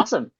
Awesome.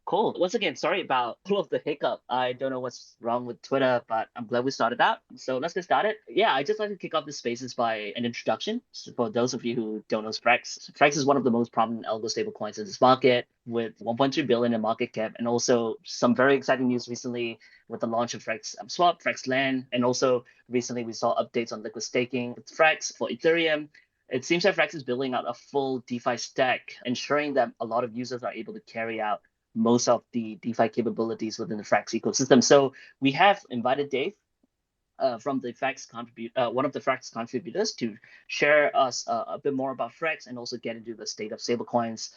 Cool. Once again, sorry about all of the hiccup. I don't know what's wrong with Twitter, but I'm glad we started out. So let's get started. Yeah, I just like to kick off the spaces by an introduction. So for those of you who don't know Frax, Frax is one of the most prominent algo stablecoins in this market with 1.2 billion in market cap, and also some very exciting news recently with the launch of Frax Swap, Frax Land, and also recently we saw updates on liquid staking with Frax for Ethereum. It seems that Frax is building out a full DeFi stack, ensuring that a lot of users are able to carry out most of the DeFi capabilities within the Frax ecosystem. So we have invited Dave from the one of the Frax contributors to share us a bit more about Frax and also get into the state of stablecoins.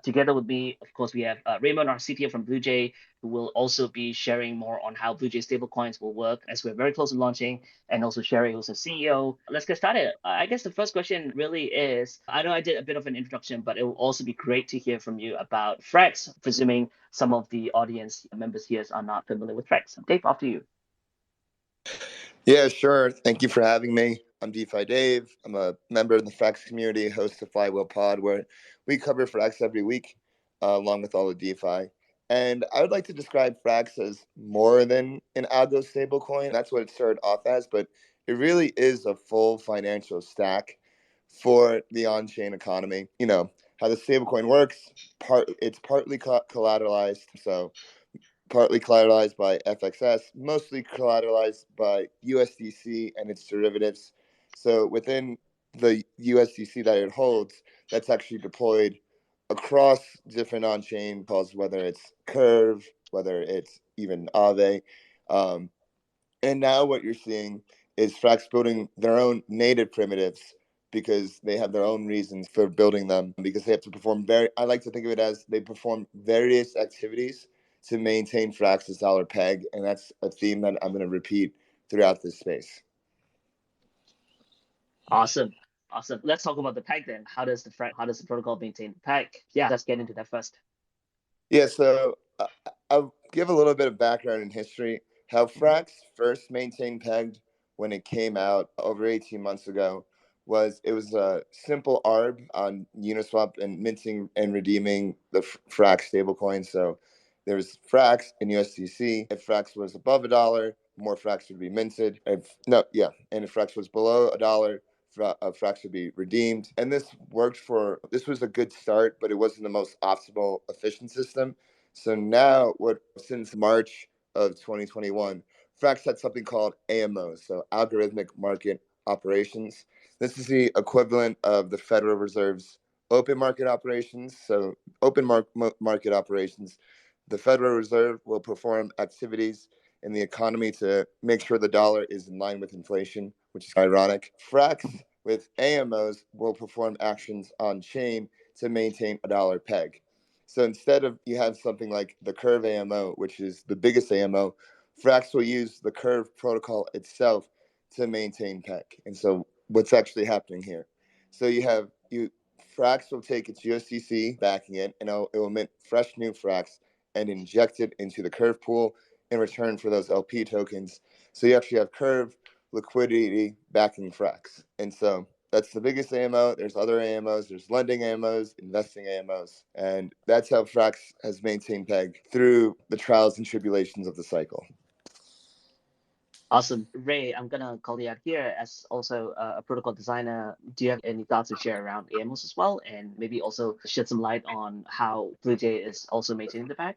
Together with me, of course, we have Raymond, our CTO from BlueJay, who will also be sharing more on how BlueJay stablecoins will work as we're very close to launching, and also Sherry, who's the CEO. Let's get started. I guess the first question really is, I know I did a bit of an introduction, but it will also be great to hear from you about Frax, presuming some of the audience members here are not familiar with Frax. Dave, after you. Yeah, sure. Thank you for having me. I'm DeFi Dave. I'm a member of the Frax community, host of Flywheel Pod, where we cover Frax every week, along with all of DeFi. And I would like to describe Frax as more than an algo stablecoin. That's what it started off as, but it really is a full financial stack for the on-chain economy. You know, how the stablecoin works, it's partly collateralized. So partly collateralized by FXS, mostly collateralized by USDC and its derivatives. So within the USDC that it holds, that's actually deployed across different on-chain calls, whether it's Curve, whether it's even Aave. Um, and now what you're seeing is Frax building their own native primitives because they have their own reasons for building them, because they have to perform I like to think of it as they perform various activities to maintain Frax's dollar peg. And that's a theme that I'm going to repeat throughout this space. Awesome. Awesome. Let's talk about the peg then. How does the protocol maintain the peg? Yeah, let's get into that first. Yeah, so I'll give a little bit of background and history. How Frax first maintained pegged when it came out over 18 months ago was it was a simple ARB on Uniswap and minting and redeeming the Frax stablecoin. So there's Frax in USDC. If Frax was above $1, more Frax would be minted. And if Frax was below $1, Frax would be redeemed. And this was a good start, but it wasn't the most optimal efficient system. So now, since March of 2021, Frax had something called AMOs, so algorithmic market operations. This is the equivalent of the Federal Reserve's open market operations. So market operations, the Federal Reserve will perform activities in the economy to make sure the dollar is in line with inflation, which is ironic. Frax with AMOs will perform actions on chain to maintain a dollar peg. So instead of you have something like the Curve AMO, which is the biggest AMO, Frax will use the Curve protocol itself to maintain peg. And so what's actually happening here? So Frax will take its USDC backing it, and it will mint fresh new Frax and inject it into the Curve pool in return for those LP tokens. So you actually have Curve liquidity backing Frax. And so that's the biggest AMO. There's other AMOs. There's lending AMOs, investing AMOs. And that's how Frax has maintained peg through the trials and tribulations of the cycle. Awesome. Ray, I'm going to call you out here as also a protocol designer. Do you have any thoughts to share around AMOs as well? And maybe also shed some light on how BlueJay is also maintaining the peg?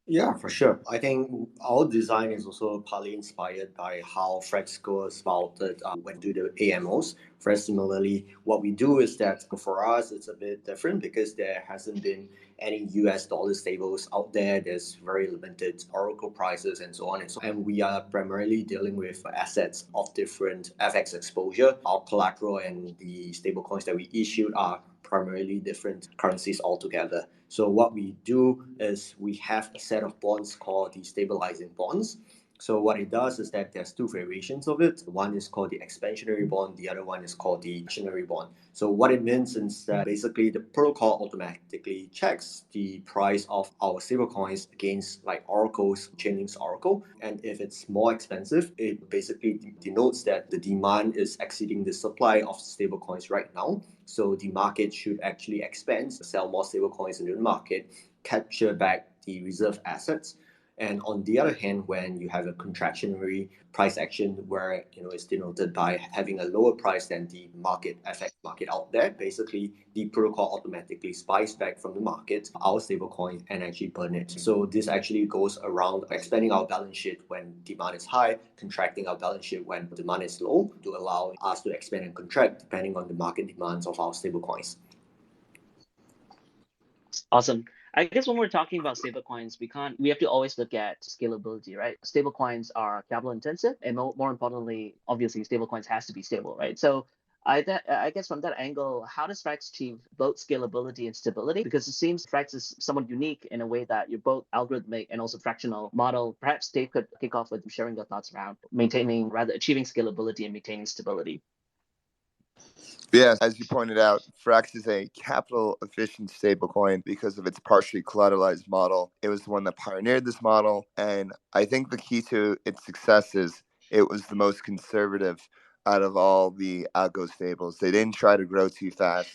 Yeah, for sure. I think our design is also partly inspired by how Frax goes about it when do the AMOs. Very similarly, what we do is that for us, it's a bit different because there hasn't been any US dollar stables out there. There's very limited Oracle prices and so on and so on. And we are primarily dealing with assets of different FX exposure. Our collateral and the stable coins that we issued are primarily different currencies altogether. So what we do is we have a set of bonds called the stabilizing bonds. So what it does is that there's two variations of it. One is called the expansionary bond. The other one is called the actionary bond. So what it means is that basically the protocol automatically checks the price of our stablecoins against like Oracle's Chainlink's Oracle. And if it's more expensive, it basically denotes that the demand is exceeding the supply of stablecoins right now. So the market should actually expand, sell more stablecoins into the market. capture back the reserve assets. And on the other hand, when you have a contractionary price action where it's denoted by having a lower price than the market FX market out there, basically the protocol automatically buys back from the market our stablecoin and actually burn it. So this actually goes around expanding our balance sheet when demand is high, contracting our balance sheet when demand is low, to allow us to expand and contract depending on the market demands of our stablecoins. Awesome. I guess when we're talking about stablecoins, we have to always look at scalability, right? Stablecoins are capital intensive, and more importantly, obviously, stablecoins has to be stable, right? So I guess from that angle, how does Frax achieve both scalability and stability? Because it seems Frax is somewhat unique in a way that you're both algorithmic and also fractional model. Perhaps Dave could kick off with sharing your thoughts around achieving scalability and maintaining stability. Yeah, as you pointed out, Frax is a capital efficient stablecoin because of its partially collateralized model. It was the one that pioneered this model. And I think the key to its success is it was the most conservative out of all the algo stables. They didn't try to grow too fast.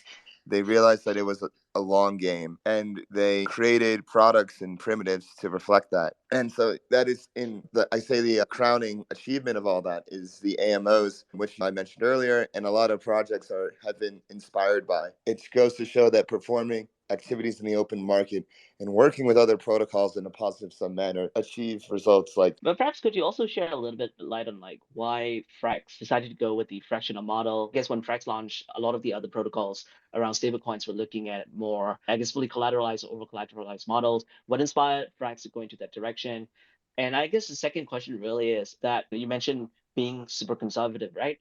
They realized that it was a long game, and they created products and primitives to reflect that. And so that is the crowning achievement of all that is the AMOs, which I mentioned earlier, and a lot of projects have been inspired by. It goes to show that performing activities in the open market and working with other protocols in a positive sum manner achieve results like. But perhaps could you also share a little bit light on why Frax decided to go with the fractional model? I guess when Frax launched, a lot of the other protocols around stablecoins were looking at more, I guess, fully collateralized or over collateralized models. What inspired Frax to go into that direction? And I guess the second question really is that you mentioned being super conservative, right?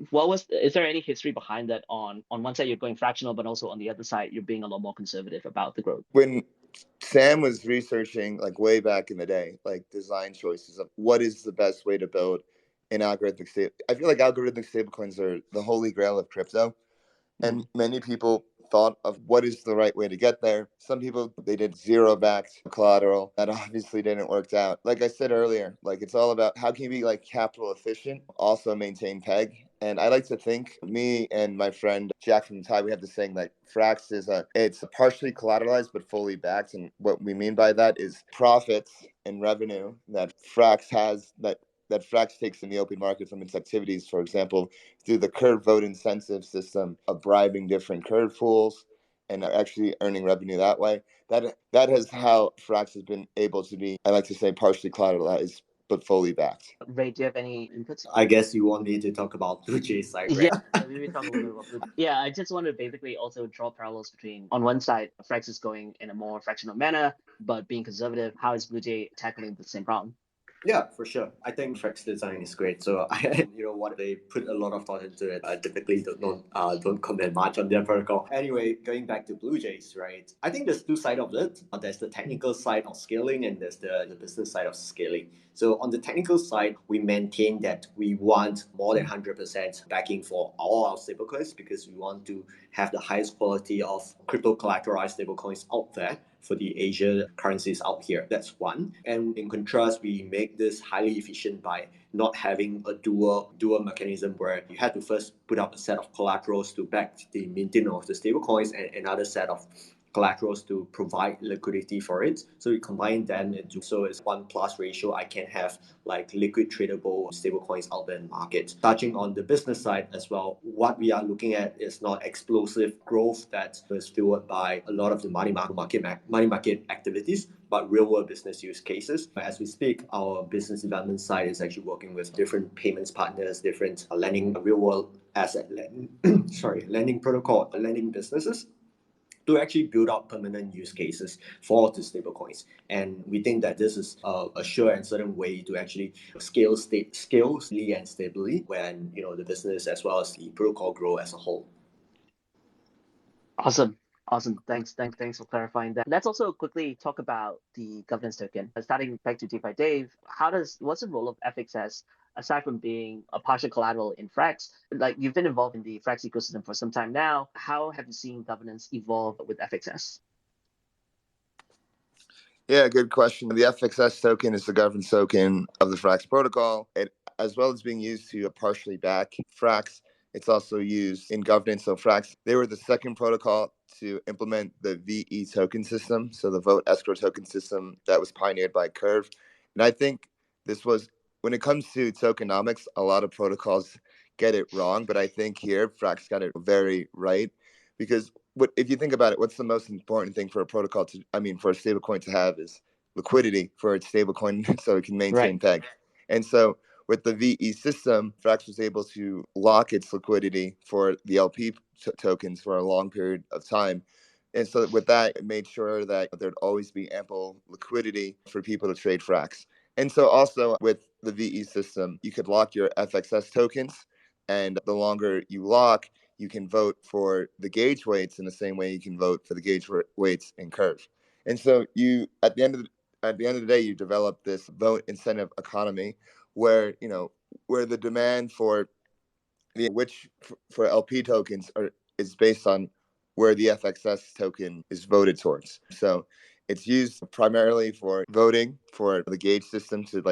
Is there any history behind that on one side you're going fractional, but also on the other side you're being a lot more conservative about the growth? When Sam was researching way back in the day, design choices of what is the best way to build an algorithmic stable. I feel like algorithmic stablecoins are the holy grail of crypto. And many people thought of what is the right way to get there. Some people, they did zero backed collateral. That obviously didn't work out. Like I said earlier, it's all about how can you be capital efficient, also maintain peg. And I like to think, me and my friend Jack from Thai, we have this saying that Frax it's partially collateralized but fully backed. And what we mean by that is profits and revenue that Frax has that Frax takes in the open market from its activities, for example, through the curve vote incentive system of bribing different curve pools and actually earning revenue that way. That is how Frax has been able to be, I like to say, partially collateralized but fully backed. Ray, do you have any inputs? I guess you want me to talk about Blue Jay side, right? Yeah, we will talk a little bit about Blue Jay. Yeah, I just want to basically also draw parallels between, on one side, Frax is going in a more fractional manner, but being conservative. How is Blue Jay tackling the same problem? Yeah, for sure. I think Frax design is great. So what they put a lot of thought into it. I typically don't comment much on their protocol. Anyway, going back to Blue Jays, right? I think there's two sides of it. There's the technical side of scaling, and there's the business side of scaling. So on the technical side, we maintain that we want more than 100% backing for all our stablecoins because we want to have the highest quality of crypto collateralized stablecoins out there for the Asia currencies out here. That's one. And in contrast, we make this highly efficient by not having a dual mechanism where you have to first put up a set of collaterals to back the minting of the stablecoins and another set of collaterals to provide liquidity for it. So we combine them into, so it's 1+ ratio. I can have liquid tradable stablecoins out there in the market. Touching on the business side as well, what we are looking at is not explosive growth that is fueled by a lot of the money market activities, but real world business use cases. As we speak, our business development side is actually working with different payments partners, different lending, real world asset lending protocol, lending businesses to actually build out permanent use cases for the stablecoins. And we think that this is a sure and certain way to actually scale steadily and stably when the business as well as the protocol grow as a whole. Awesome. Thanks for clarifying that. Let's also quickly talk about the governance token. Starting back to DeFi Dave, what's the role of FXS aside from being a partial collateral in Frax? You've been involved in the Frax ecosystem for some time now. How have you seen governance evolve with FXS? Yeah, good question. The FXS token is the governance token of the Frax protocol. It, as well as being used to partially back Frax, It's also used in governance. So Frax, they were the second protocol to implement the VE token system, so the vote escrow token system that was pioneered by Curve. And I think this was, when it comes to tokenomics, a lot of protocols get it wrong, but I think here Frax got it very right, because if you think about it, what's the most important thing for a protocol to, I mean, for a stablecoin to have is liquidity for its stablecoin so it can maintain Right. peg. And so with the VE system, Frax was able to lock its liquidity for the LP tokens for a long period of time. And so with that, it made sure that there'd always be ample liquidity for people to trade Frax. And so also with the VE system, you could lock your FXS tokens, and the longer you lock, you can vote for the gauge weights in the same way you can vote for the gauge weights in Curve. And so you, at the end of the day, you develop this vote incentive economy where, where the demand for for LP tokens is based on where the FXS token is voted towards. So it's used primarily for voting for the gauge system to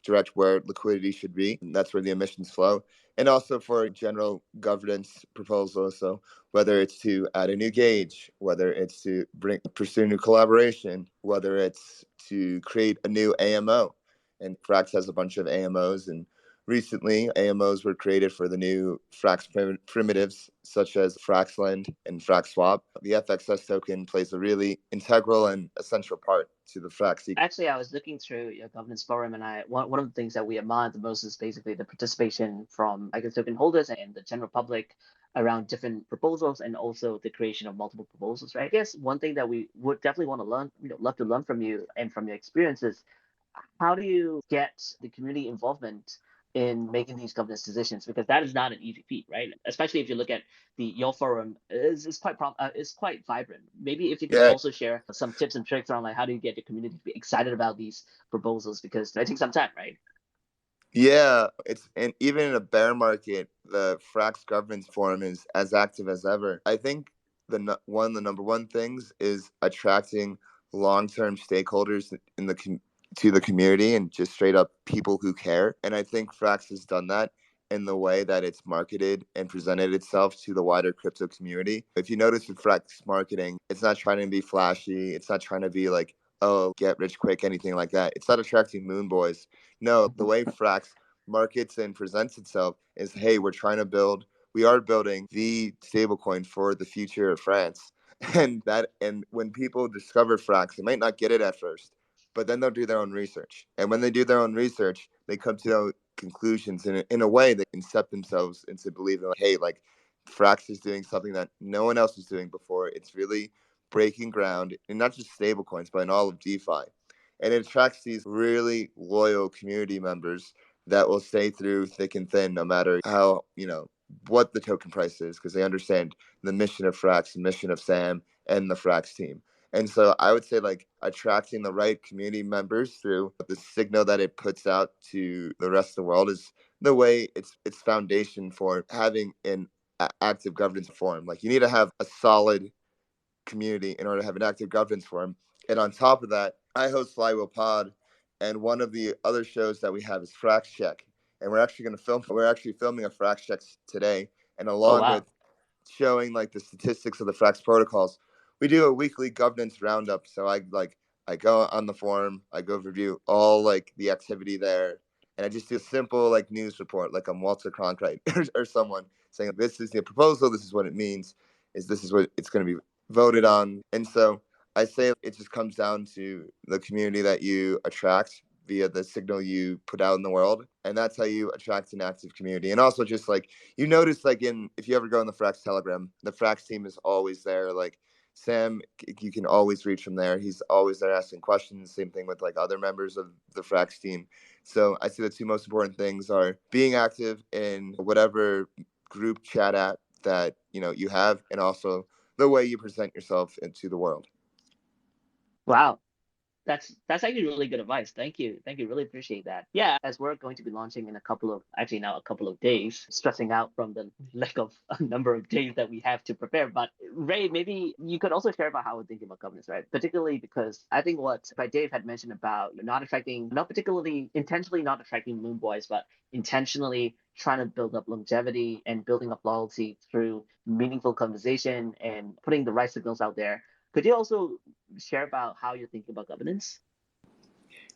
direct where liquidity should be. And that's where the emissions flow. And also for general governance proposals. So whether it's to add a new gauge, whether it's to pursue new collaboration, whether it's to create a new AMO. And Frax has a bunch of AMOs, and recently, AMOs were created for the new Frax primitives, such as Fraxlend and FraxSwap. The FXS token plays a really integral and essential part to the Frax ecosystem. Actually, I was looking through your governance forum, and one of the things that we admire the most is basically the participation from, I guess, token holders and the general public around different proposals, and also the creation of multiple proposals, right? I guess one thing that we would definitely want to learn, love to learn from you and from your experiences, how do you get the community involvement in making these governance decisions? Because that is not an easy feat, right? Especially if you look at your forum is quite vibrant. Maybe if you could Yeah, also share some tips and tricks on like how do you get the community to be excited about these proposals, because it takes some time, right? yeah, and even in a bear market, the Frax governance forum is as active as ever. I think the number one things is attracting long-term stakeholders to the community, and just straight up people who care. And I think Frax has done that in the way that it's marketed and presented itself to the wider crypto community. If you notice with Frax marketing, it's not trying to be flashy. It's not trying to be like, oh, get rich quick, anything like that. It's not attracting moon boys. No, the way Frax markets and presents itself is, hey, we are building the stablecoin for the future of France. And when people discover Frax, they might not get it at first, but then they'll do their own research. And when they do their own research, they come to conclusions in a way that incept themselves into believing, like, hey, like Frax is doing something that no one else is doing before. It's really breaking ground in not just stablecoins, but in all of DeFi. And it attracts these really loyal community members that will stay through thick and thin, no matter how, what the token price is, because they understand the mission of Frax, the mission of Sam, and the Frax team. And so I would say, like, attracting the right community members through the signal that it puts out to the rest of the world is the way it's foundation for having an active governance forum. Like, you need to have a solid community in order to have an active governance forum. And on top of that, I host Flywheel Pod, and one of the other shows that we have is Frax Check. And we're actually filming a Frax Check today. And Oh along wow. with showing like the statistics of the Frax protocols, we do a weekly governance roundup. So I go on the forum, I go review all like the activity there, and I just do a simple like news report, like I'm Walter Cronkite or someone saying, this is the proposal, this is what it means, this is what it's going to be voted on. And so I say it just comes down to the community that you attract via the signal you put out in the world. And that's how you attract an active community. And also just like you notice, like if you ever go in the Frax Telegram, the Frax team is always there. Like Sam, you can always reach him there. He's always there asking questions. Same thing with like other members of the Frax team. So I see the two most important things are being active in whatever group chat app that you have, and also the way you present yourself into the world. Wow. That's actually really good advice. Thank you. Thank you. Really appreciate that. Yeah, as we're going to be launching in a couple of actually now a couple of days, stressing out from the lack of a number of days that we have to prepare. But Ray, maybe you could also share about how we're thinking about governance, right? Particularly because I think what Dave had mentioned about not attracting, not particularly intentionally not attracting moon boys, but intentionally trying to build up longevity and building up loyalty through meaningful conversation and putting the right signals out there. Could you also share about how you're thinking about governance?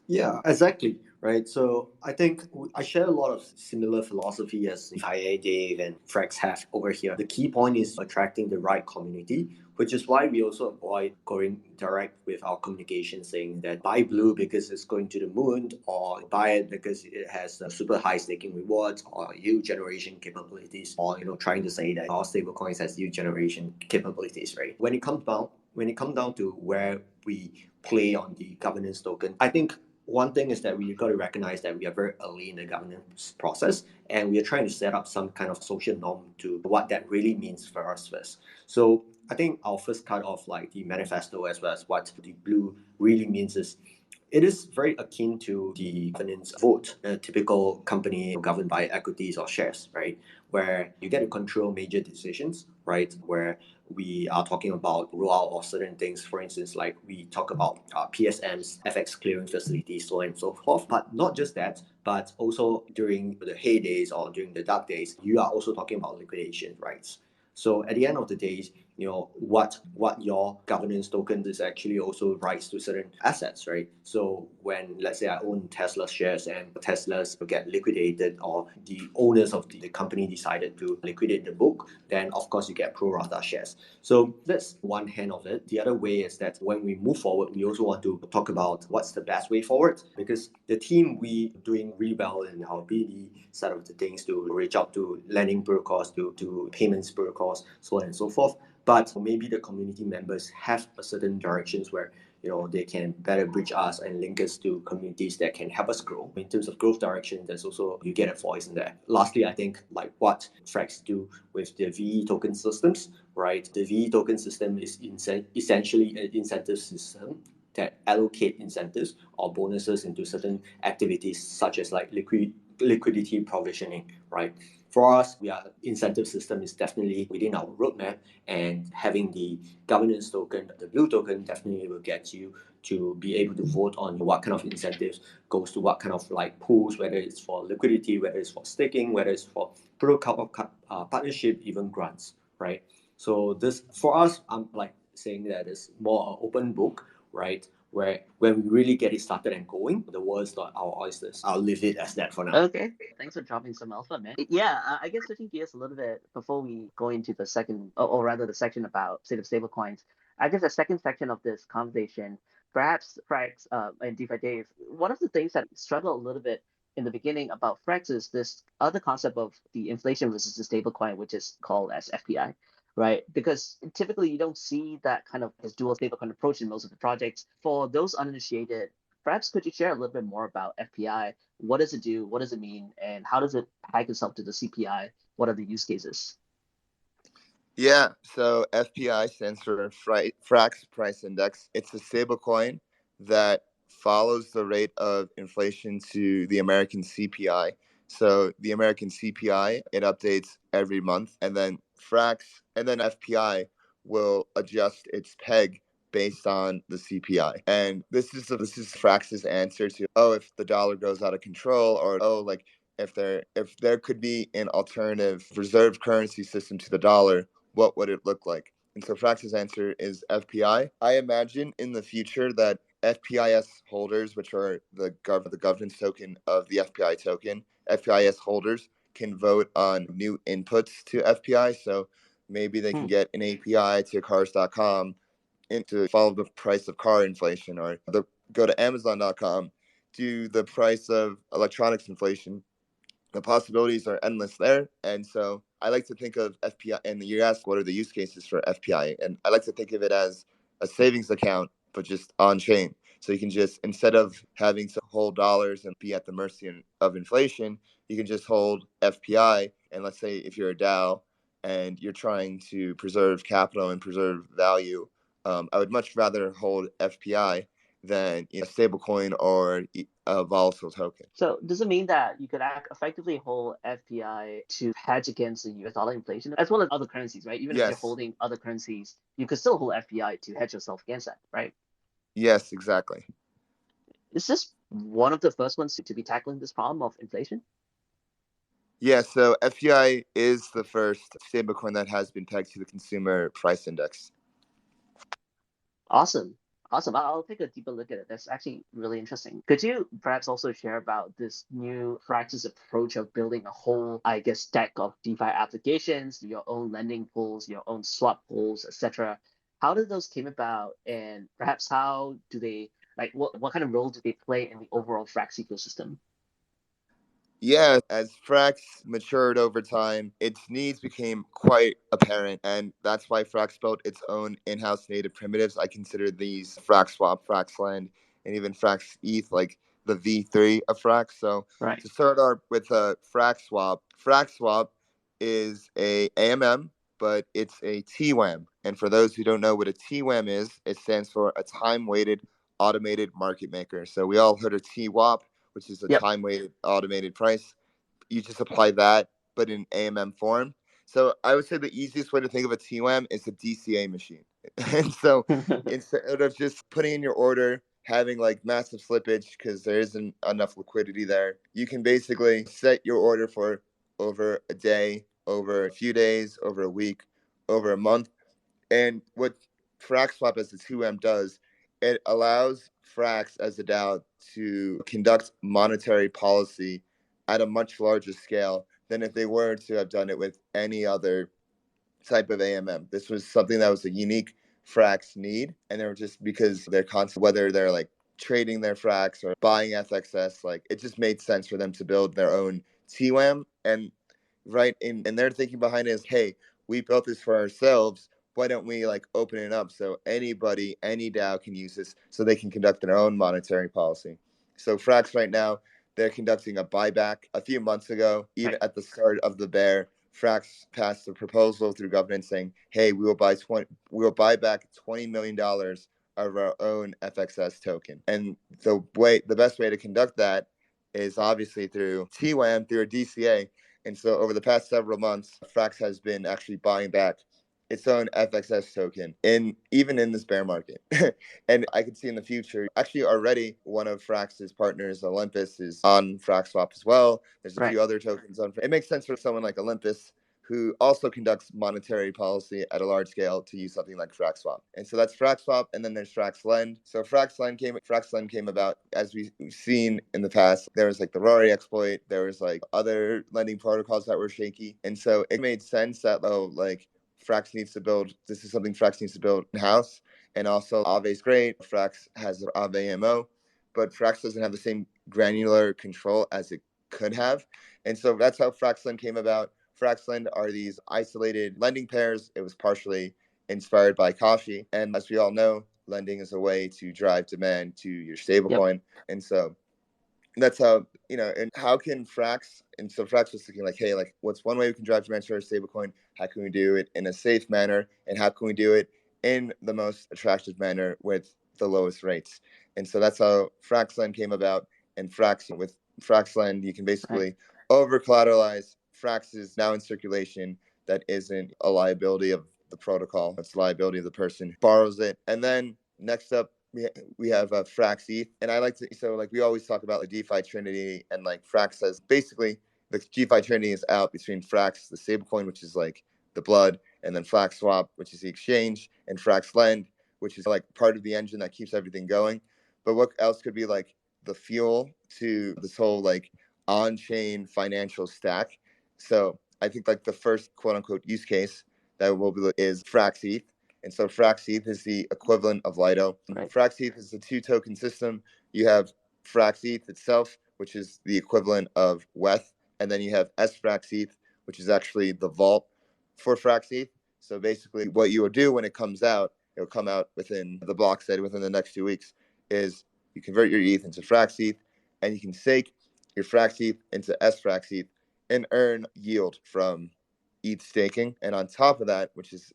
Yeah, exactly. Right. So I think I share a lot of similar philosophy as Kai, Dave, and Frax have over here. The key point is attracting the right community, which is why we also avoid going direct with our communication saying that buy blue because it's going to the moon, or buy it because it has super high staking rewards or yield generation capabilities, or trying to say that our stablecoins has yield generation capabilities. Right. When it comes down to where we play on the governance token, I think one thing is that we've got to recognize that we are very early in the governance process, and we are trying to set up some kind of social norm to what that really means for us first. So I think our first cut of like the manifesto as well as what the blue really means is it is very akin to the governance vote, a typical company governed by equities or shares, right? Where you get to control major decisions, right? Where we are talking about rollout of certain things. For instance, like we talk about PSMs, FX clearing facilities, so on and so forth. But not just that, but also during the heydays or during the dark days, you are also talking about liquidation rights. So at the end of the day, what your governance token is actually also rights to certain assets, right? So when let's say I own Tesla shares and Teslas get liquidated, or the owners of the company decided to liquidate the book, then of course you get pro rata shares. So that's one hand of it. The other way is that when we move forward, we also want to talk about what's the best way forward, because the team we doing really well in our BD side of the things to reach out to lending protocols, to payments protocols, so on and so forth. But maybe the community members have a certain directions where they can better bridge us and link us to communities that can help us grow. In terms of growth direction, there's also you get a voice in there. Lastly, I think like what Frax do with the VE token systems, right? The VE token system is essentially an incentive system that allocate incentives or bonuses into certain activities such as like liquidity provisioning, right? For us, we are incentive system is definitely within our roadmap, and having the governance token, the blue token, definitely will get you to be able to vote on what kind of incentives goes to what kind of like pools, whether it's for liquidity, whether it's for staking, whether it's for protocol partnership, even grants, right? So this for us, I'm like saying that it's more an open book, right? Where when we really get it started and going, the world is not our oysters. I'll leave it as that for now. Okay, thanks for dropping some alpha, man. Yeah, I guess switching gears a little bit before we go into the second, or rather the section about state of stablecoins. I guess the second section of this conversation, perhaps Frax and DeFi Dave, one of the things that struggled a little bit in the beginning about Frax is this other concept of the inflation versus the stablecoin, which is called as FPI, right? Because typically you don't see that kind of this dual stablecoin approach in most of the projects. For those uninitiated, perhaps could you share a little bit more about FPI? What does it do? What does it mean? And how does it tag itself to the CPI? What are the use cases? Yeah, so FPI stands for Frax Price Index. It's a stablecoin that follows the rate of inflation to the American CPI. So the American CPI, it updates every month, and then FPI will adjust its peg based on the CPI. And this is Frax's answer to, oh, if the dollar goes out of control, or oh, like if there could be an alternative reserve currency system to the dollar, what would it look like? And so Frax's answer is FPI. I imagine in the future that FPIS holders, which are the governance token of the FPI token, FPIS holders can vote on new inputs to FPI. So maybe they can get an API to cars.com to follow the price of car inflation, or go to Amazon.com, do the price of electronics inflation. The possibilities are endless there. And so I like to think of FPI, and you ask what are the use cases for FPI, and I like to think of it as a savings account, but just on chain. So you can just, instead of having to hold dollars and be at the mercy of inflation, you can just hold FPI. And let's say if you're a DAO and you're trying to preserve capital and preserve value, I would much rather hold FPI than a stablecoin or a volatile token. So does it mean that you could effectively hold FPI to hedge against the US dollar inflation as well as other currencies, right? Even if you're Yes. holding other currencies, you could still hold FPI to hedge yourself against that, right? Yes, exactly. Is this one of the first ones to be tackling this problem of inflation? Yeah, so FPI is the first stablecoin that has been pegged to the consumer price index. Awesome. Awesome. I'll take a deeper look at it. That's actually really interesting. Could you perhaps also share about this new Frax's approach of building a whole, I guess, stack of DeFi applications, your own lending pools, your own swap pools, etc.? How did those came about, and perhaps how do they like what kind of role do they play in the overall Frax ecosystem? Yeah, as Frax matured over time, its needs became quite apparent, and that's why Frax built its own in-house native primitives. I consider these Frax Swap, Frax Lend, and even Frax ETH like the V3 of Frax. So Right. to start out with Frax Swap is a AMM, but it's a TWAM. And for those who don't know what a TWAM is, it stands for a time-weighted automated market maker. So we all heard of TWAP, which is a Yep. time-weighted automated price. You just apply that, but in AMM form. So I would say the easiest way to think of a TWAM is a DCA machine. And so instead of just putting in your order, having like massive slippage because there isn't enough liquidity there, you can basically set your order for over a day, over a few days, over a week, over a month. And what FraxSwap as the 2M does, it allows Frax as a DAO to conduct monetary policy at a much larger scale than if they were to have done it with any other type of AMM. This was something that was a unique Frax need, and they were just because they're constant, whether they're like trading their Frax or buying FXS, like it just made sense for them to build their own TWAM. And right in their thinking behind it is, hey, we built this for ourselves. Why don't we like open it up so anybody, any DAO can use this so they can conduct their own monetary policy? So Frax right now, they're conducting a buyback. A few months ago, even Right. at the start of the bear, Frax passed a proposal through government saying, "Hey, we will buy back $20 million of our own FXS token." And the best way to conduct that is obviously through TWAM, through a DCA. And so over the past several months, Frax has been actually buying back its own FXS token even in this bear market. And I can see in the future, actually already one of Frax's partners, Olympus, is on FraxSwap as well. There's a Right. few other tokens on. It makes sense for someone like Olympus, who also conducts monetary policy at a large scale, to use something like FraxSwap. And so that's FraxSwap, and then there's FraxLend. So FraxLend came about, as we've seen in the past. There was like the Rory exploit, there was like other lending protocols that were shaky. And so it made sense that this is something Frax needs to build in-house. And also Aave's great. Frax has Aave MO, but Frax doesn't have the same granular control as it could have. And so that's how FraxLend came about. FraxLend are these isolated lending pairs. It was partially inspired by Kashi. And as we all know, lending is a way to drive demand to your stablecoin. Yep. And so that's how, and how can Frax, and so Frax was thinking like, hey, like what's one way we can drive demand to our stablecoin? How can we do it in a safe manner? And how can we do it in the most attractive manner with the lowest rates? And so that's how FraxLend came about. And with FraxLend, you can basically over collateralize. Frax is now in circulation. That isn't a liability of the protocol. It's a liability of the person who borrows it. And then next up, we have Frax ETH, and I like to, so like we always talk about the DeFi Trinity, and like Frax says basically the DeFi Trinity is out between Frax, the stablecoin, which is like the blood, and then Frax Swap, which is the exchange, and Frax Lend, which is like part of the engine that keeps everything going. But what else could be like the fuel to this whole like on-chain financial stack? So I think like the first quote unquote use case that will be is Frax ETH. And so Frax ETH is the equivalent of Lido. Right. Frax ETH is a two-token system. You have Frax ETH itself, which is the equivalent of WETH, and then you have sFrax ETH, which is actually the vault for Frax ETH. So basically, what you will do when it comes out, it will come out within the block said within the next 2 weeks, is you convert your ETH into Frax ETH, and you can stake your Frax ETH into sFrax ETH and earn yield from ETH staking. And on top of that, which is,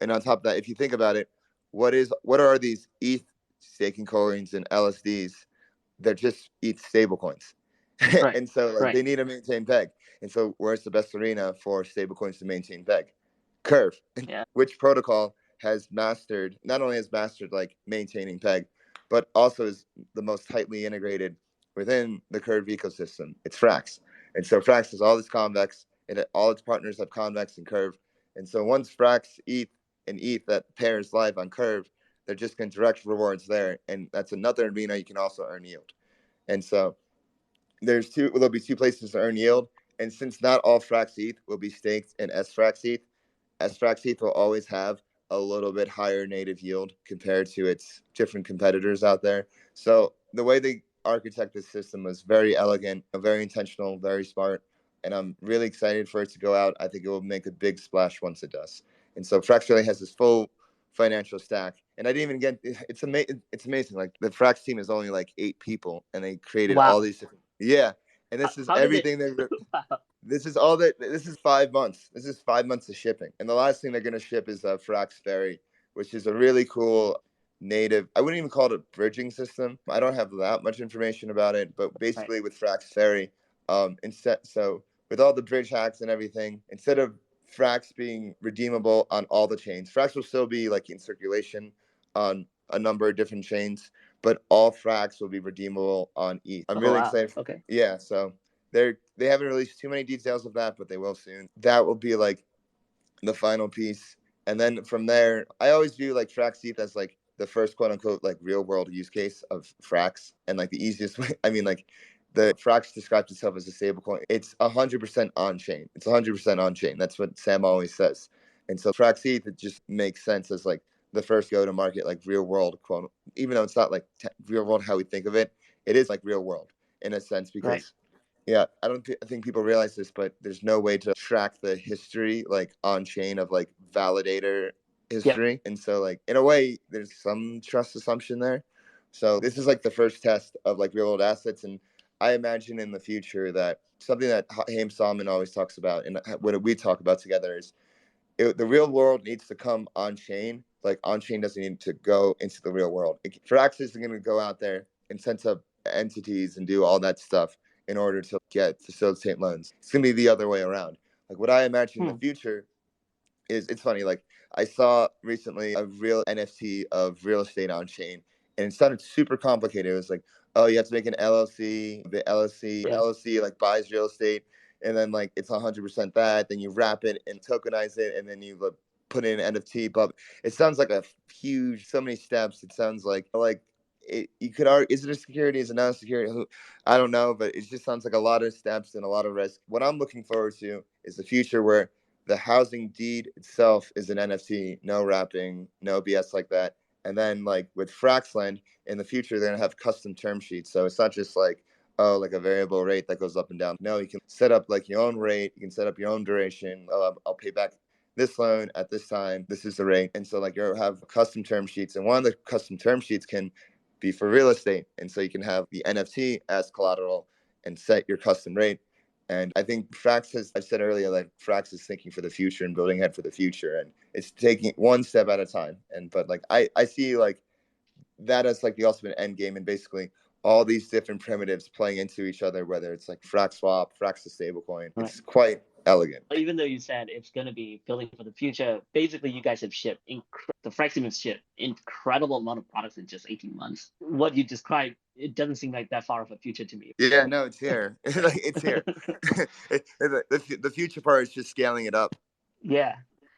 and on top of that, if you think about it, what are these ETH staking coins and LSDs, they're just ETH stablecoins. Right. And so like Right. they need to maintain peg. And so where's the best arena for stablecoins to maintain peg? Curve. Yeah. Which protocol has mastered, not only has mastered like maintaining peg, but also is the most tightly integrated within the Curve ecosystem? It's Frax. And so Frax has all this convex, and all its partners have convex and Curve. And so once Frax, ETH, and ETH that pairs live on Curve, they're just going to direct rewards there. And that's another arena you can also earn yield. And so there'll be two places to earn yield. And since not all Frax ETH will be staked in SFrax ETH, SFrax ETH will always have a little bit higher native yield compared to its different competitors out there. So the way they architect this system was very elegant, very intentional, very smart, and I'm really excited for it to go out. I think it will make a big splash once it does. And so Frax really has this full financial stack. And I didn't even get it's amazing. Like the Frax team is only like 8 people, and they created all Wow. these different yeah. And this is How did it? everything they Wow. this is all that. This is 5 months. This is 5 months of shipping, and the last thing they're going to ship is Frax Ferry, which is a really cool native. I wouldn't even call it a bridging system. I don't have that much information about it, but Right. basically with Frax Ferry, with all the bridge hacks and everything, instead of Frax being redeemable on all the chains, Frax will still be like in circulation on a number of different chains, but all Frax will be redeemable on ETH. I'm Oh really wow. excited. Okay. Yeah, so they haven't released too many details of that, but they will soon. That will be like the final piece. And then from there, I always view like Frax ETH as like the first quote unquote like real world use case of Frax, and like the easiest way. I mean, like the Frax describes itself as a stablecoin. It's 100% on chain. It's 100% on chain. That's what Sam always says. And so Frax ETH, it just makes sense as like the first go to market like real world quote. Even though it's not like real world how we think of it, it is like real world in a sense Right. because yeah, I think people realize this, but there's no way to track the history like on chain of like validator Yep. history. And so like in a way there's some trust assumption there. So this is like the first test of like real world assets, and I imagine in the future that something that Haim Salman always talks about and what we talk about together is the real world needs to come on chain. Like on chain doesn't need to go into the real world. Frax isn't going to go out there and set up entities and do all that stuff in order to facilitate loans. It's going to be the other way around. Like what I imagine in the Hmm. future is it's funny. Like I saw recently a real NFT of real estate on chain, and it sounded super complicated. It was like, oh, you have to make an LLC. The Yeah. LLC like buys real estate, and then like it's 100% that. Then you wrap it and tokenize it, and then you put in an NFT. But it sounds like a huge, so many steps. It sounds like you could argue, is it a security? Is it not a security? I don't know, but it just sounds like a lot of steps and a lot of risk. What I'm looking forward to is the future where the housing deed itself is an NFT, no wrapping, no BS like that. And then like with Fraxland, in the future they're gonna have custom term sheets. So it's not just like, oh, like a variable rate that goes up and down. No, you can set up like your own rate, you can set up your own duration. Oh, I'll pay back this loan at this time. This is the rate. And so like you have custom term sheets. And one of the custom term sheets can be for real estate. And so you can have the NFT as collateral and set your custom rate. And I think I've said earlier, like Frax is thinking for the future and building ahead for the future. And it's taking one step at a time. But like, I see like that as like the ultimate end game, and basically all these different primitives playing into each other, whether it's like Frax Swap, Frax the stablecoin. Right. It's quite elegant. Even though you said it's going to be building for the future, basically you guys have shipped the Frax team has shipped incredible amount of products in just 18 months. What you described, it doesn't seem like that far of a future to me. Yeah, no, it's here. Like it's here. The future part is just scaling it up. Yeah.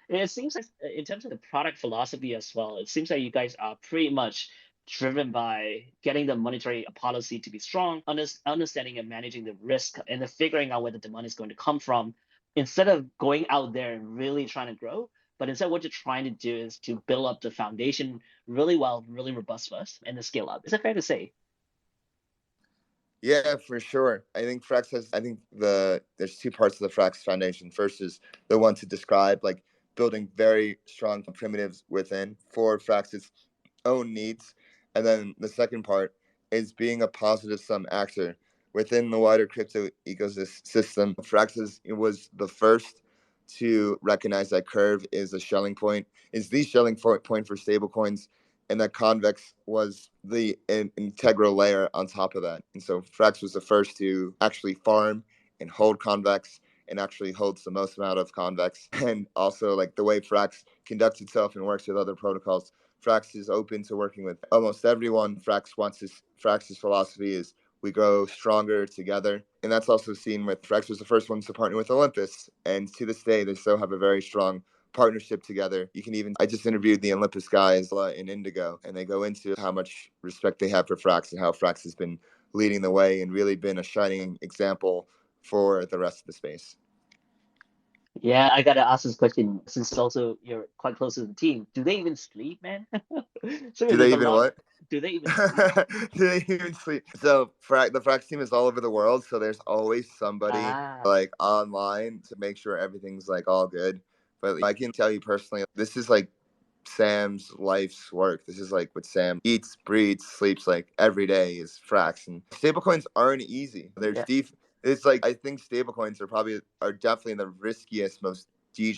It seems like in terms of the product philosophy as well, it seems like you guys are pretty much driven by getting the monetary policy to be strong, understanding and managing the risk, and then figuring out where the money is going to come from, instead of going out there and really trying to grow. But instead, what you're trying to do is to build up the foundation really well, really robust first, and then scale up. Is it fair to say? Yeah, for sure. I think Frax has. I think there's two parts of the Frax Foundation. First is the one to describe like building very strong primitives within for Frax's own needs, and then the second part is being a positive sum actor within the wider crypto ecosystem. Was the first to recognize that Curve is a shelling point, is the shelling point for stablecoins and that convex was the integral layer on top of that. And so Frax was the first to actually farm and hold convex, and actually holds the most amount of convex. And also, like, the way Frax conducts itself and works with other protocols, Frax is open to working with almost everyone. Frax's philosophy is we grow stronger together. And that's also seen with Frax was the first one to partner with Olympus. And to this day, they still have a very strong partnership together. I just interviewed the Olympus guys in Indigo, and they go into how much respect they have for Frax and how Frax has been leading the way and really been a shining example for the rest of the space. Yeah, I gotta ask this question since also you're quite close to the team. Do they even sleep, man? So Do there's they a even lot. what? Do they even sleep? Do they even sleep? So the Frax team is all over the world, so there's always somebody Ah, like online to make sure everything's like all good. But I can tell you personally, this is like Sam's life's work. This is like what Sam eats, breathes, sleeps like every day is Frax. And stablecoins aren't easy. yeah. It's like I think stablecoins are definitely the riskiest, most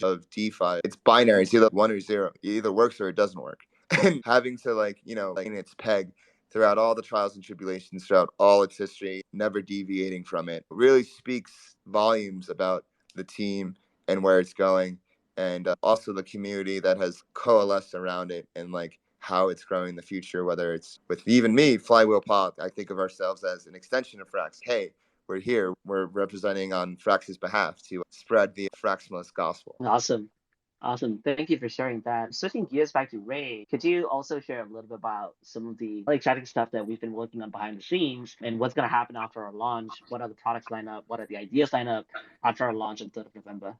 of DeFi. It's binary. It's either 1 or 0. It either works or it doesn't work. And having to in its peg throughout all the trials and tribulations, throughout all its history, never deviating from it, really speaks volumes about the team and where it's going, and also the community that has coalesced around it, and like how it's growing in the future. Whether it's with even me, Flywheel Pop, I think of ourselves as an extension of Frax. Hey, we're here. We're representing on Frax's behalf to spread the Fraximalist gospel. Awesome. Awesome. Thank you for sharing that. Switching gears back to Ray, could you also share a little bit about some of the exciting stuff that we've been working on behind the scenes and what's going to happen after our launch? What are the products line up? What are the ideas line up after our launch on 3rd of November?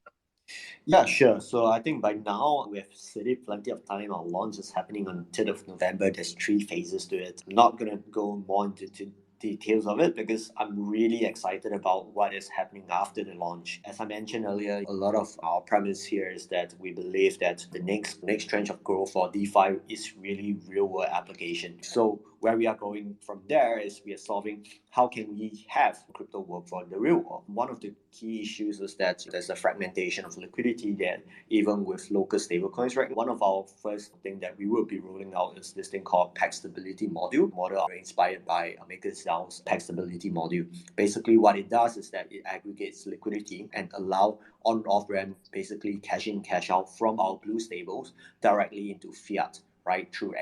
Yeah, sure. So I think by now we have saved plenty of time. Our launch is happening on 3rd of November. There's 3 phases to it. I'm not going to go more into details of it because I'm really excited about what is happening after the launch. As I mentioned earlier, a lot of our premise here is that we believe that the next tranche of growth for DeFi is really real world application. So where we are going from there is we are solving how can we have crypto work for the real world. One of the key issues is that there's a fragmentation of liquidity there, even with local stablecoins, right? One of our first thing that we will be rolling out is this thing called peg stability module inspired by MakerDAO's peg stability module. Basically, what it does is that it aggregates liquidity and allow on-off ramp, basically cash in, cash out from our blue stables directly into fiat, right? Through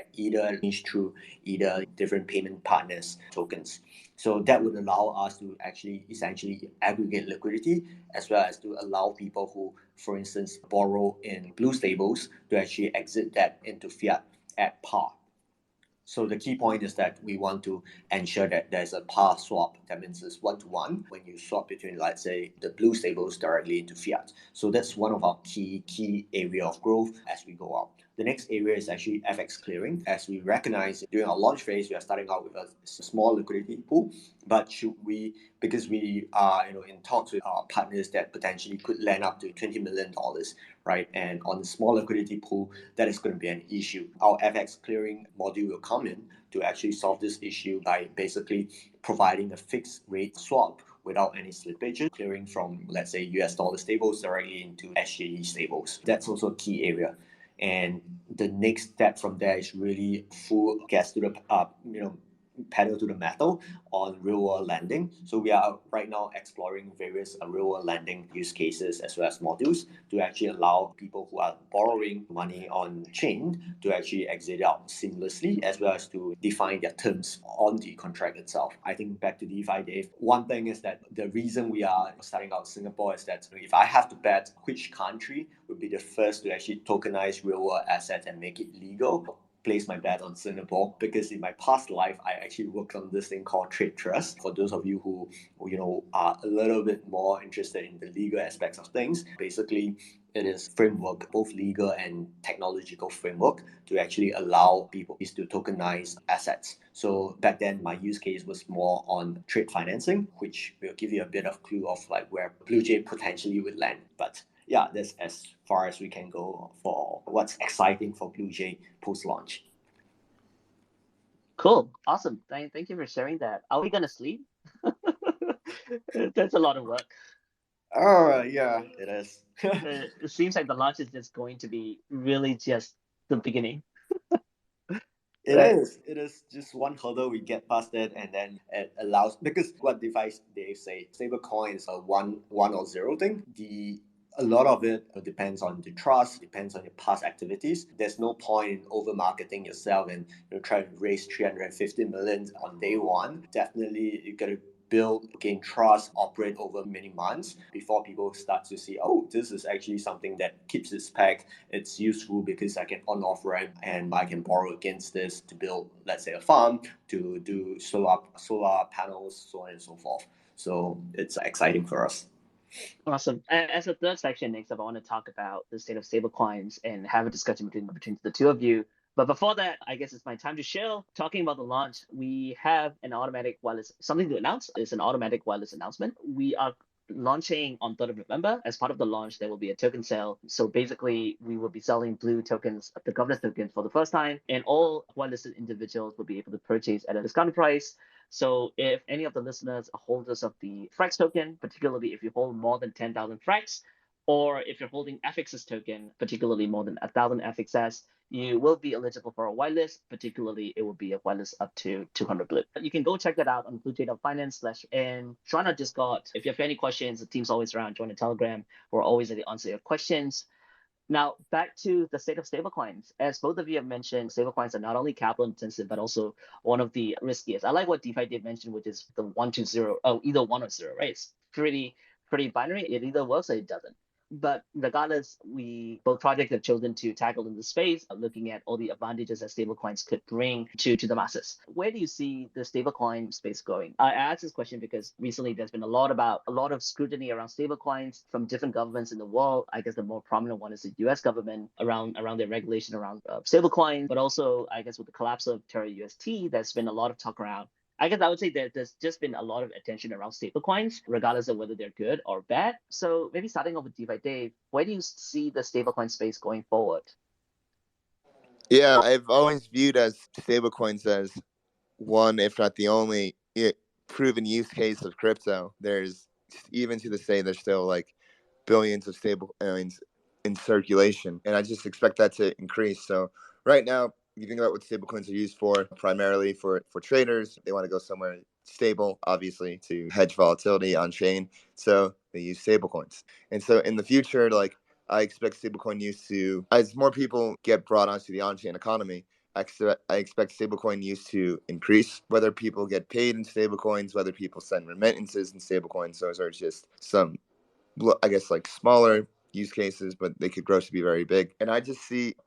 either different payment partners tokens. So that would allow us to actually essentially aggregate liquidity, as well as to allow people who, for instance, borrow in blue stables to actually exit that into fiat at par. So the key point is that we want to ensure that there's a par swap. That means it's 1-to-1 when you swap between, let's say, the blue stables directly into fiat. So that's one of our key area of growth as we go out. The next area is actually FX clearing. As we recognize during our launch phase, we are starting out with a small liquidity pool, but because we are in talks with our partners that potentially could lend up to $20 million, right? And on the small liquidity pool, that is going to be an issue. Our FX clearing module will come in to actually solve this issue by basically providing a fixed rate swap without any slippage, clearing from, let's say, US dollar stables directly into SGD stables. That's also a key area. And the next step from there is really full gas to the pedal to the metal on real world lending. So we are right now exploring various real world lending use cases as well as modules to actually allow people who are borrowing money on chain to actually exit out seamlessly, as well as to define their terms on the contract itself. I think back to DeFi, Dave, one thing is that the reason we are starting out in Singapore is that if I have to bet which country would be the first to actually tokenize real world assets and make it legal, place my bet on Singapore, because in my past life I actually worked on this thing called trade trust. For those of you who are a little bit more interested in the legal aspects of things, basically it is framework, both legal and technological framework, to actually allow people to tokenize assets. So back then my use case was more on trade financing, which will give you a bit of clue of like where BlueJ potentially would land. But yeah, that's as far as we can go for what's exciting for BlueJ post-launch. Cool. Awesome. Thank you for sharing that. Are we going to sleep? That's a lot of work. Oh, yeah, it is. It seems like the launch is just going to be really just the beginning. Right. It is just one hurdle we get past it, and then it allows, because what device they say stablecoin is a one or zero thing. The A lot of it depends on the trust, depends on your past activities. There's no point in over marketing yourself and try to raise 350 million on day one. Definitely, you gotta build, gain trust, operate over many months before people start to see, oh, this is actually something that keeps its peg. It's useful because I can on off ramp and I can borrow against this to build, let's say, a farm, to do solar panels, so on and so forth. So it's exciting for us. Awesome. As a third section, next up, I want to talk about the state of stablecoins and have a discussion between the two of you. But before that, I guess it's my time to share. Talking about the launch, we have an automatic wireless, something to announce. It's an automatic wireless announcement. We are launching on 3rd of November. As part of the launch, there will be a token sale. So basically, we will be selling blue tokens, the governance tokens, for the first time, and all whitelisted individuals will be able to purchase at a discounted price. So if any of the listeners are holders of the Frax token, particularly if you hold more than 10,000 Frax, or if you're holding FX's token, particularly more than 1,000 FXS, you will be eligible for a whitelist. Particularly, it will be a whitelist up to 200 blue. You can go check that out on bluejay.finance/ and join our Discord. If you have any questions, the team's always around. Join the Telegram. We're always ready to answer your questions. Now, back to the state of stablecoins. As both of you have mentioned, stablecoins are not only capital intensive, but also one of the riskiest. I like what DeFi did mention, which is the 1 to 0, either 1 or 0, right? It's pretty binary. It either works or it doesn't. But regardless, we both projects have chosen to tackle in the space, looking at all the advantages that stablecoins could bring to the masses. Where do you see the stablecoin space going? I asked this question because recently there's been a lot of scrutiny around stablecoins from different governments in the world. I guess the more prominent one is the U.S. government around their regulation around stablecoin, but also I guess with the collapse of Terra UST, there's been a lot of talk around. I guess I would say that there's just been a lot of attention around stablecoins, regardless of whether they're good or bad. So maybe starting off with DeFi Dave, where do you see the stablecoin space going forward? Yeah, I've always viewed as stablecoins as one, if not the only, proven use case of crypto. There's, even to this day, there's still like billions of stable coins in circulation, and I just expect that to increase. So right now, you think about what stablecoins are used for, primarily for traders. They want to go somewhere stable, obviously, to hedge volatility on chain. So they use stablecoins. And so in the future, like, I expect stablecoin use to, as more people get brought onto the on-chain economy, I expect stablecoin use to increase. Whether people get paid in stablecoins, whether people send remittances in stablecoins, those are just some, I guess, like smaller use cases, but they could grow to be very big. And I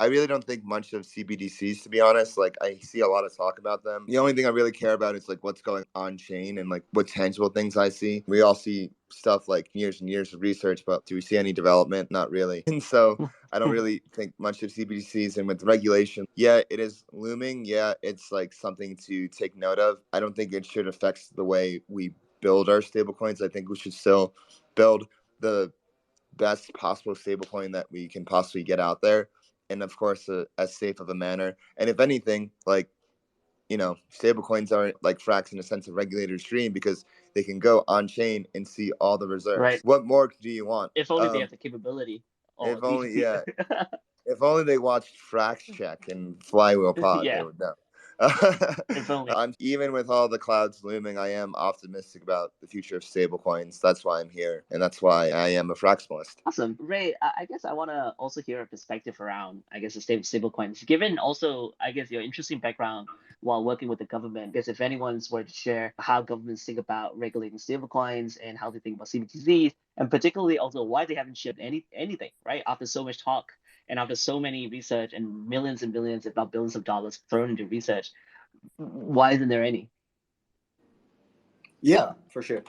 really don't think much of CBDCs, to be honest. Like, I see a lot of talk about them. The only thing I really care about is like what's going on chain and like what tangible things I see. We all see stuff like years and years of research, but do we see any development? Not really. And so I don't really think much of CBDCs. And with regulation, yeah, it is looming. Yeah, it's like something to take note of. I don't think it should affect the way we build our stablecoins. I think we should still build the best possible stablecoin that we can possibly get out there, and of course, as safe of a manner. And if anything, like, stablecoins are like Frax in a sense of regulated stream, because they can go on chain and see all the reserves. Right. What more do you want? If only they have the capability. Or If only, yeah. If only they watched Frax Check and Flywheel Pod, yeah. they would know. If only. Even with all the clouds looming, I am optimistic about the future of stablecoins. That's why I'm here, and that's why I am a Fraximalist. Awesome. Ray, I guess I want to also hear a perspective around, I guess, the state of stablecoins, given also, I guess, your interesting background while working with the government. I guess if anyone's were to share how governments think about regulating stablecoins and how they think about CBDCs, and particularly also why they haven't shipped anything, right? After so much talk and after so many research and millions and billions, if not billions of dollars thrown into research, why isn't there any? Yeah, for sure.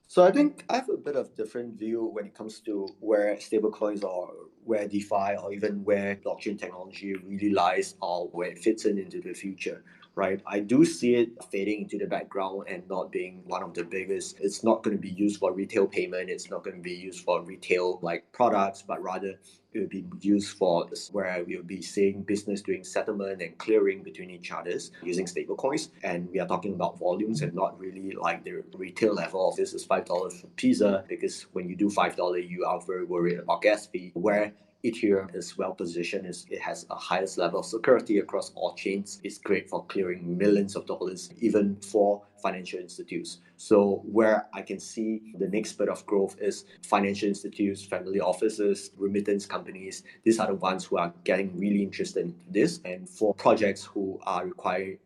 So I think I have a bit of different view when it comes to where stablecoins or where DeFi or even where blockchain technology really lies or where it fits into the future, right? I do see it fading into the background and not being one of the biggest. It's not going to be used for retail payment. It's not going to be used for retail like products, but rather it will be used for where we'll be seeing business doing settlement and clearing between each others using stablecoins. And we are talking about volumes and not really like the retail level of this is $5 for pizza, because when you do $5, you are very worried about gas fee. Where Ethereum is well positioned. It has a highest level of security across all chains. It's great for clearing millions of dollars, even for financial institutes. So where I can see the next bit of growth is financial institutes, family offices, remittance companies. These are the ones who are getting really interested in this. And for projects who are requiring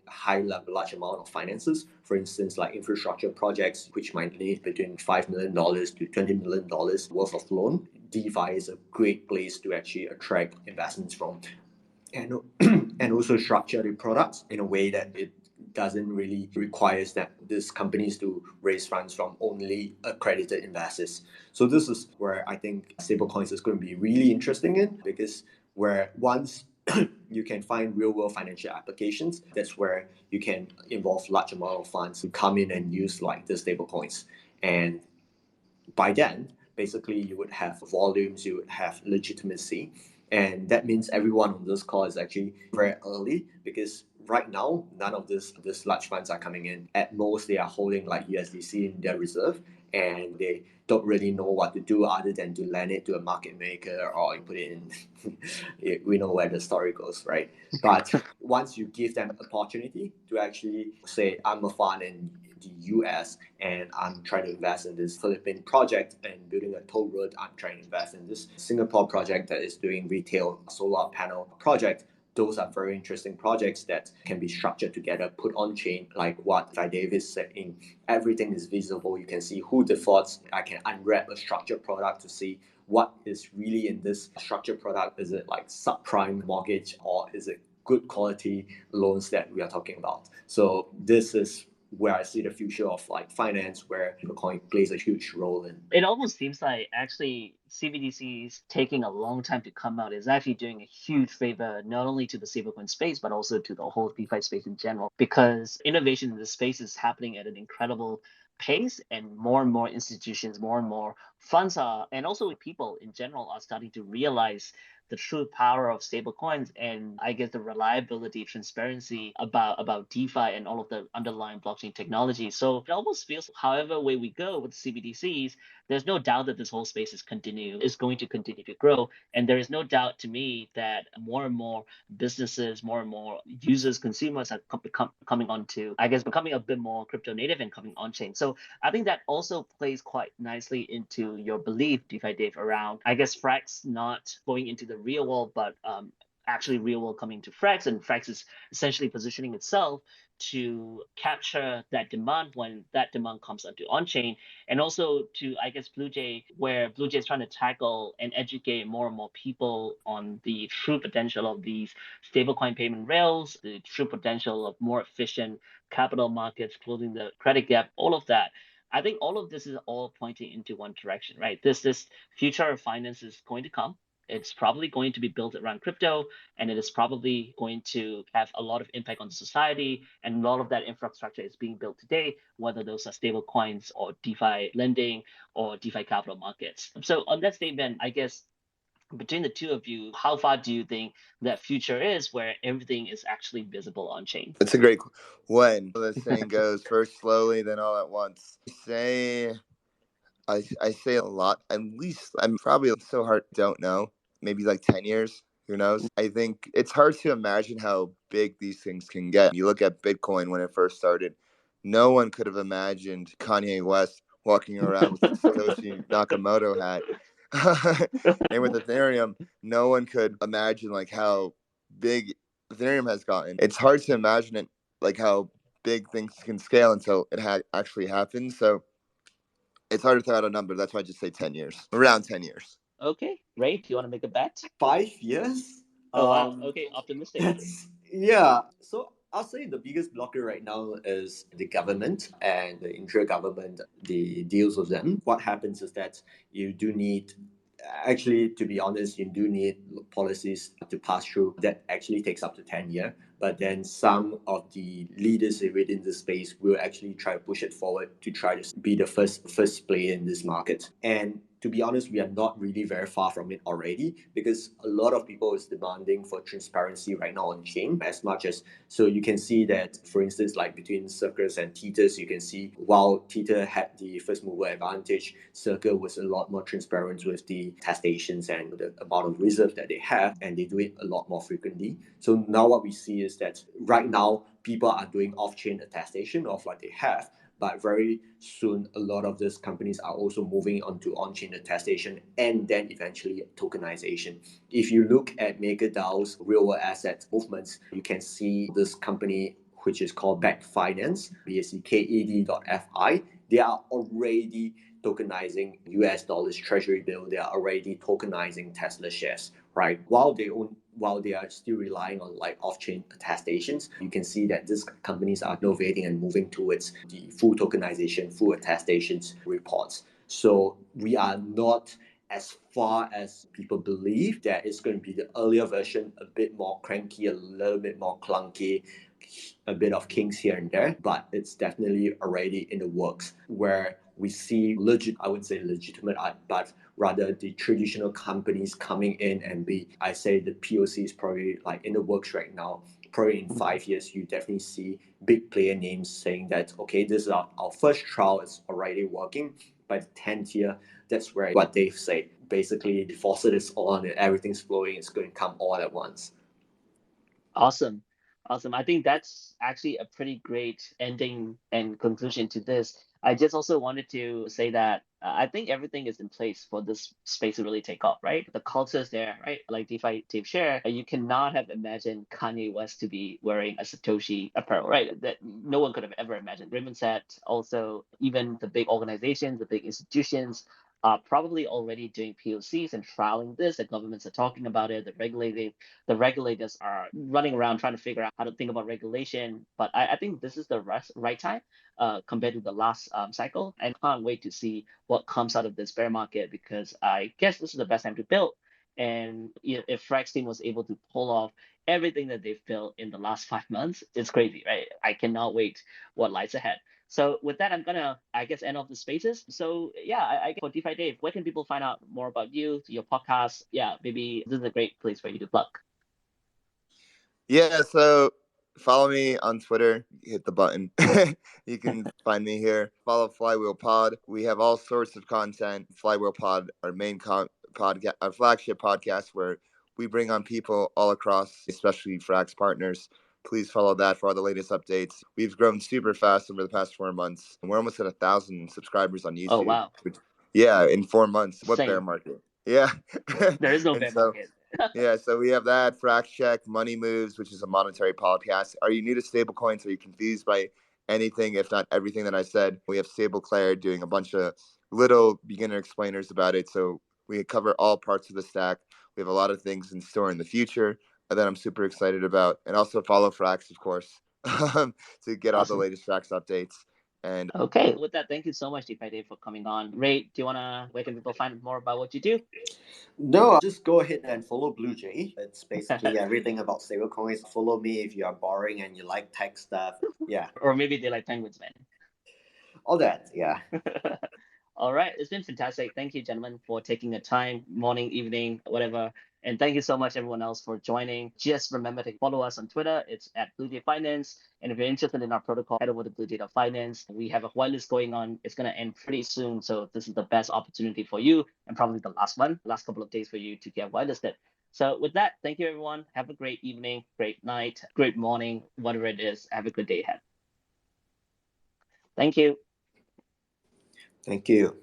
large amount of finances, for instance, like infrastructure projects, which might need between $5 million to $20 million worth of loan, DeFi is a great place to actually attract investments from, and and also structure the products in a way that it doesn't really requires that these companies to raise funds from only accredited investors. So this is where I think stablecoins is going to be really interesting in, because where once you can find real world financial applications, that's where you can involve large amount of funds to come in and use like the stablecoins. And by then, basically, you would have volumes, you would have legitimacy. And that means everyone on this call is actually very early, because right now, none of these large funds are coming in. At most, they are holding like USDC in their reserve, and they don't really know what to do other than to lend it to a market maker or put it in. We know where the story goes, right? But once you give them opportunity to actually say, I'm a fund in the US and I'm trying to invest in this Philippine project and building a toll road, I'm trying to invest in this Singapore project that is doing retail solar panel project. Those are very interesting projects that can be structured together, put on chain, like what Vi Davis said. In everything is visible. You can see who defaults. I can unwrap a structured product to see what is really in this structured product. Is it like subprime mortgage, or is it good quality loans that we are talking about? So this is where I see the future of like finance, where Bitcoin plays a huge role in. It almost seems like actually CBDCs taking a long time to come out is actually doing a huge favor not only to the stablecoin space but also to the whole DeFi space in general, because innovation in this space is happening at an incredible pace, and more institutions, more and more funds are, and also people in general are starting to realize the true power of stablecoins, and I guess the reliability, transparency about DeFi and all of the underlying blockchain technology. So it almost feels, however way we go with CBDCs, there's no doubt that this whole space is going to continue to grow, and there is no doubt to me that more and more businesses, more and more users, consumers are coming onto, I guess, becoming a bit more crypto native and coming on chain. So I think that also plays quite nicely into your belief, DeFi Dave, around, I guess, Frax not going into the real world, but actually real world coming to Frax, and Frax is essentially positioning itself to capture that demand when that demand comes onto on-chain, and also to, I guess, BlueJ, where BlueJ is trying to tackle and educate more and more people on the true potential of these stablecoin payment rails, the true potential of more efficient capital markets, closing the credit gap, all of that. I think all of this is all pointing into one direction, right? This future of finance is going to come. It's probably going to be built around crypto, and it is probably going to have a lot of impact on society. And a lot of that infrastructure is being built today, whether those are stable coins or DeFi lending or DeFi capital markets. So on that statement, I guess between the two of you, how far do you think that future is where everything is actually visible on chain? It's a great when the saying goes, first slowly, then all at once. I say a lot. At least I'm probably so hard. Don't know. Maybe like 10 years. Who knows? I think it's hard to imagine how big these things can get. You look at Bitcoin when it first started. No one could have imagined Kanye West walking around with the Satoshi Nakamoto hat. And with Ethereum, no one could imagine like how big Ethereum has gotten. It's hard to imagine it, like how big things can scale until it actually happens. So it's hard to throw out a number. That's why I just say 10 years. Around 10 years. Okay, Ray, do you want to make a bet? 5 years? Oh, wow. Okay, optimistic. Yeah. So I'll say the biggest blocker right now is the government and the intra-government, the deals with them. What happens is that you do need, actually, to be honest, you do need policies to pass through. That actually takes up to 10 years. But then some of the leaders within the space will actually try to push it forward to try to be the first player in this market. And to be honest, we are not really very far from it already, because a lot of people is demanding for transparency right now on chain as much as. So you can see that, for instance, like between Circus and Tether, you can see while Tether had the first mover advantage, Circle was a lot more transparent with the testations and the amount of reserve that they have, and they do it a lot more frequently. So now what we see is that right now people are doing off-chain attestation of what they have, but very soon a lot of these companies are also moving on to on-chain attestation and then eventually tokenization. If you look at MakerDAO's real-world asset movements, you can see this company which is called Back Finance, BSCKED.FI. They are already tokenizing US dollars treasury bill. They are already tokenizing Tesla shares, right? While they are still relying on like off-chain attestations, you can see that these companies are innovating and moving towards the full tokenization, full attestations reports. So we are not as far as people believe that it's going to be the earlier version, a bit more cranky, a little bit more clunky, a bit of kinks here and there, but it's definitely already in the works, where we see I wouldn't say legitimate art, but rather the traditional companies coming in and I say the POC is probably like in the works right now. Probably in 5 years, you definitely see big player names saying that, okay, this is our first trial is already working. By the 10th year, that's where what they've said. Basically, the faucet is on and everything's flowing. It's going to come all at once. Awesome. Awesome. I think that's actually a pretty great ending and conclusion to this. I just also wanted to say that I think everything is in place for this space to really take off, right? The culture is there, right? Like DeFi Dave share, you cannot have imagined Kanye West to be wearing a Satoshi apparel, right? That no one could have ever imagined. Raymond said also, even the big organizations, the big institutions, are probably already doing POCs and trialing this. The governments are talking about it. The regulators are running around trying to figure out how to think about regulation. But I think this is the right time compared to the last cycle. And can't wait to see what comes out of this bear market, because I guess this is the best time to build. And if Frax team was able to pull off everything that they've built in the last 5 months, it's crazy, right? I cannot wait what lies ahead. So with that, I'm gonna, I guess, end off the spaces. So yeah, I guess for DeFi Dave, where can people find out more about you, your podcast? Yeah, maybe this is a great place for you to plug. Yeah, so follow me on Twitter. Hit the button. You can find me here. Follow Flywheel Pod. We have all sorts of content. Flywheel Pod, our main podcast, our flagship podcast, where we bring on people all across, especially Frax partners. Please follow that for all the latest updates. We've grown super fast over the past 4 months. We're almost at 1,000 subscribers on YouTube. Oh wow! Yeah, in 4 months. What bear Same. market? Yeah. There is no And bear so, market. yeah, so we have that, Frax Check, Money Moves, which is a monetary podcast. Are you new to stablecoins? Are you confused by anything, if not everything that I said? We have Stable Claire doing a bunch of little beginner explainers about it. So we cover all parts of the stack. We have a lot of things in store in the future that I'm super excited about. And also follow Frax, of course, to get all the Awesome. latest Frax updates. And Okay, with that, thank you so much, DeFi Dave, for coming on. Ray, do you wanna? Where can people find more about what you do? No, just go ahead and follow Blue Jay. It's basically everything about stablecoins. Follow me if you are boring and you like tech stuff. Yeah, Or maybe they like penguins, man. all that. Yeah. All right, it's been fantastic. Thank you, gentlemen, for taking the time, morning, evening, whatever. And thank you so much, everyone else, for joining. Just remember to follow us on Twitter. It's at Blue Data Finance. And if you're interested in our protocol, head over to Blue Data Finance. We have a whitelist going on. It's going to end pretty soon. So this is the best opportunity for you, and probably the last couple of days for you to get whitelisted. So with that, thank you, everyone. Have a great evening, great night, great morning, whatever it is. Have a good day ahead. Thank you. Thank you.